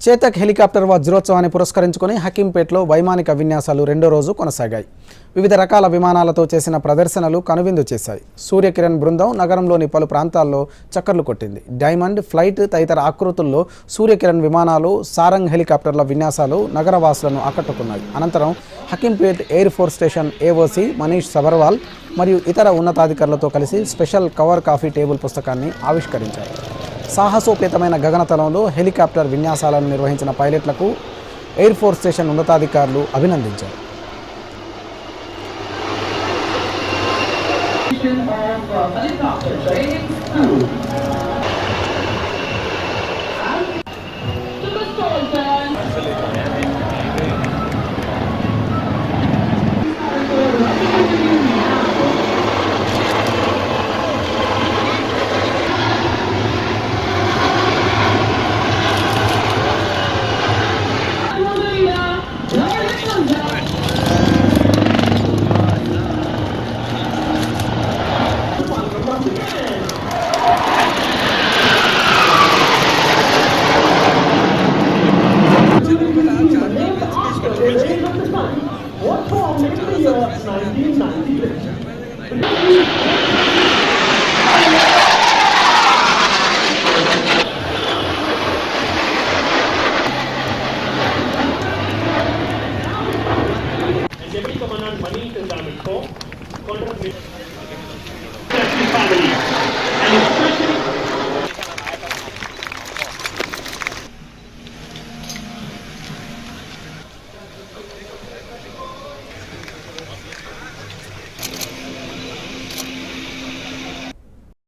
Chetak helicopter వజ్రోత్సవాన్ని పురస్కరించుకుని హకీంపేటలో వైమానిక విన్యాసాలు రెండో రోజు కొనసాగాయి. వివిధ రకాల విమానాలతో చేసిన ప్రదర్శనలు కనువిందు చేశాయి. సూర్యకిరణ్ బృందం నగరంలోని పలు ప్రాంతాల్లో చక్కర్లు కొట్టింది. డైమండ్, ఫ్లైట్ తదితర ఆకృతుల్లో సూర్యకిరణ్ విమానాలు, సారంగ్ హెలికాప్టర్ల విన్యాసాలు నగరవాసులను ఆకట్టుకున్నాయి. అనంతరం Hakimpet air force station AOC Manish Sabharwal మరియు ఇతర ఉన్నతాధికారులతో కలిసి స్పెషల్ కవర్ కాఫీ టేబుల్ పుస్తకాన్ని ఆవిష్కరించారు. సాహసోపేతమైన గగనతలంలో హెలికాప్టర్ విన్యాసాలను నిర్వహించిన పైలట్లకు ఎయిర్ ఫోర్స్ స్టేషన్ ఉన్నతాధికారులు అభినందించారు. of helicopter training school.